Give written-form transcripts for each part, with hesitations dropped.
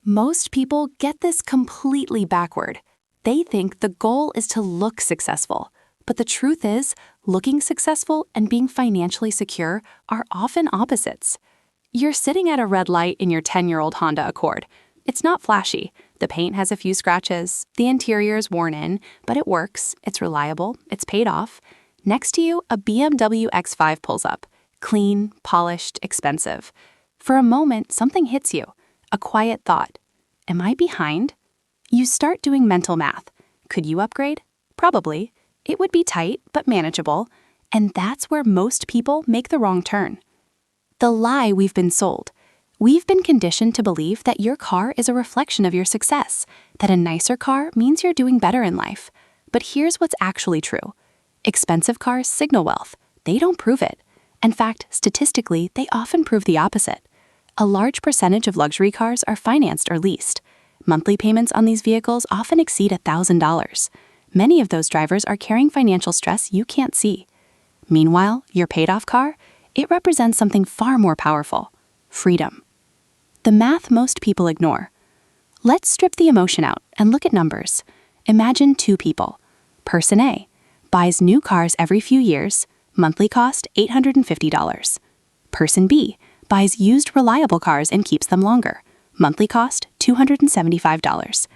Most people get this completely backward. They think the goal is to look successful. But the truth is, looking successful and being financially secure are often opposites. You're sitting at a red light in your 10-year-old Honda Accord. It's not flashy. The paint has a few scratches, the interior is worn in, but it works, it's reliable, it's paid off. Next to you, a BMW X5 pulls up. Clean, polished, expensive. For a moment, something hits you. A quiet thought. Am I behind? You start doing mental math. Could you upgrade? Probably. It would be tight, but manageable. And that's where most people make the wrong turn. The lie we've been sold. We've been conditioned to believe that your car is a reflection of your success, that a nicer car means you're doing better in life. But here's what's actually true. Expensive cars signal wealth. They don't prove it. In fact, statistically, they often prove the opposite. A large percentage of luxury cars are financed or leased. Monthly payments on these vehicles often exceed $1,000. Many of those drivers are carrying financial stress you can't see. Meanwhile, your paid-off car, it represents something far more powerful: freedom. The math most people ignore. Let's strip the emotion out and look at numbers. Imagine two people. Person A buys new cars every few years, monthly cost $850. Person B buys used reliable cars and keeps them longer, monthly cost $275.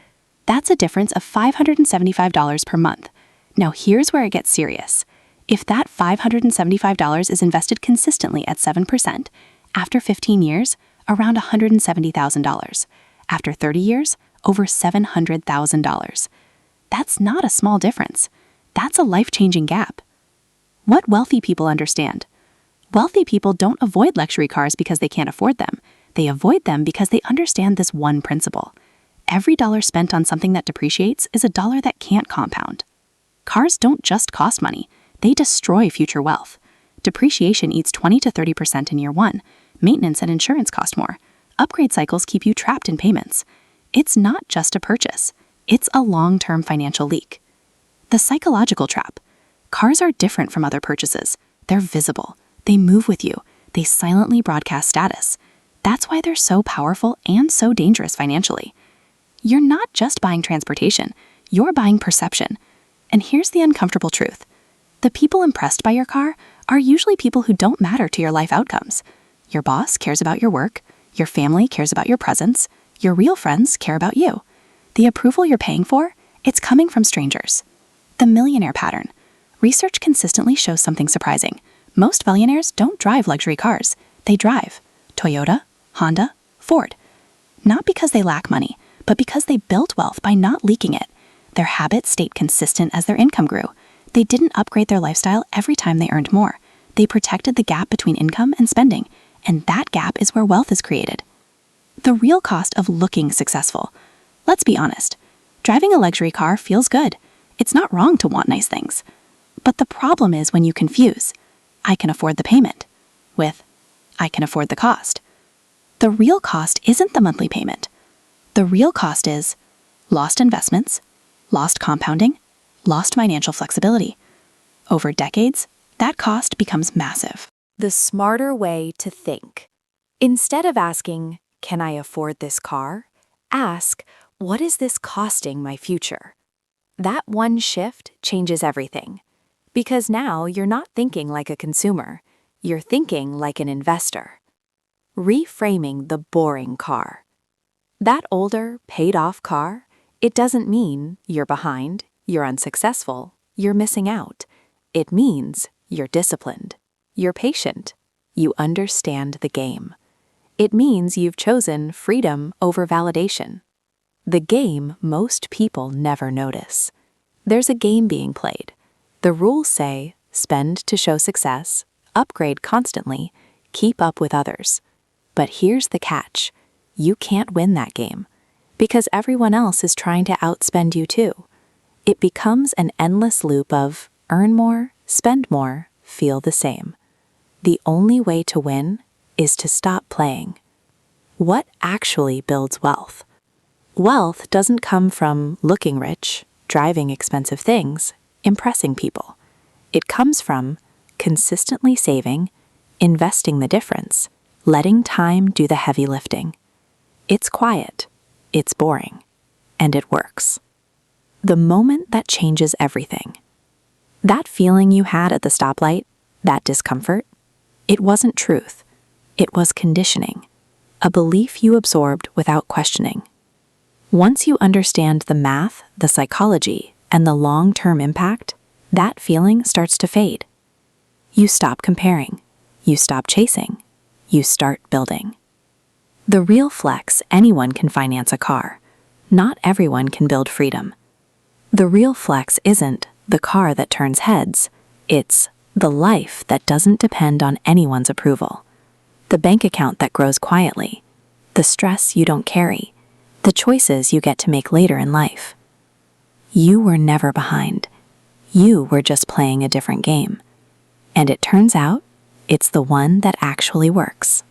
That's a difference of $575 per month. Now here's where it gets serious. If that $575 is invested consistently at 7%, after 15 years, around $170,000. After 30 years, over $700,000. That's not a small difference. That's a life-changing gap. What wealthy people understand? Wealthy people don't avoid luxury cars because they can't afford them. They avoid them because they understand this one principle. Every dollar spent on something that depreciates is a dollar that can't compound. Cars don't just cost money, they destroy future wealth. Depreciation eats 20 to 30% in year one. Maintenance and insurance cost more. Upgrade cycles keep you trapped in payments. It's not just a purchase, it's a long-term financial leak. The psychological trap. Cars are different from other purchases. They're visible. They move with you. They silently broadcast status. That's why they're so powerful and so dangerous financially. You're not just buying transportation, you're buying perception. And here's the uncomfortable truth. The people impressed by your car are usually people who don't matter to your life outcomes. Your boss cares about your work, your family cares about your presence, your real friends care about you. The approval you're paying for, it's coming from strangers. The millionaire pattern. Research consistently shows something surprising. Most millionaires don't drive luxury cars. They drive Toyota, Honda, Ford. Not because they lack money, but because they built wealth by not leaking it. Their habits stayed consistent as their income grew. They didn't upgrade their lifestyle every time they earned more. They protected the gap between income and spending, and that gap is where wealth is created. The real cost of looking successful. Let's be honest. Driving a luxury car feels good. It's not wrong to want nice things. But the problem is when you confuse, I can afford the payment, with I can afford the cost. The real cost isn't the monthly payment. The real cost is lost investments, lost compounding, lost financial flexibility. Over decades, that cost becomes massive. The smarter way to think. Instead of asking, can I afford this car? Ask, what is this costing my future? That one shift changes everything. Because now you're not thinking like a consumer, you're thinking like an investor. Reframing the boring car. That older, paid-off car, it doesn't mean you're behind, you're unsuccessful, you're missing out. It means you're disciplined, you're patient, you understand the game. It means you've chosen freedom over validation. The game most people never notice. There's a game being played. The rules say, spend to show success, upgrade constantly, keep up with others. But here's the catch. You can't win that game, because everyone else is trying to outspend you too. It becomes an endless loop of earn more, spend more, feel the same. The only way to win is to stop playing. What actually builds wealth? Wealth doesn't come from looking rich, driving expensive things, impressing people. It comes from consistently saving, investing the difference, letting time do the heavy lifting. It's quiet. it's boring. And it works. The moment that changes everything. That feeling you had at the stoplight, that discomfort, it wasn't truth. It was conditioning, a belief you absorbed without questioning. Once you understand the math, the psychology, and the long-term impact, that feeling starts to fade. You stop comparing. You stop chasing. You start building. The real flex, anyone can finance a car. Not everyone can build freedom. The real flex isn't the car that turns heads. It's the life that doesn't depend on anyone's approval. The bank account that grows quietly. The stress you don't carry. The choices you get to make later in life. You were never behind. You were just playing a different game. And it turns out, it's the one that actually works.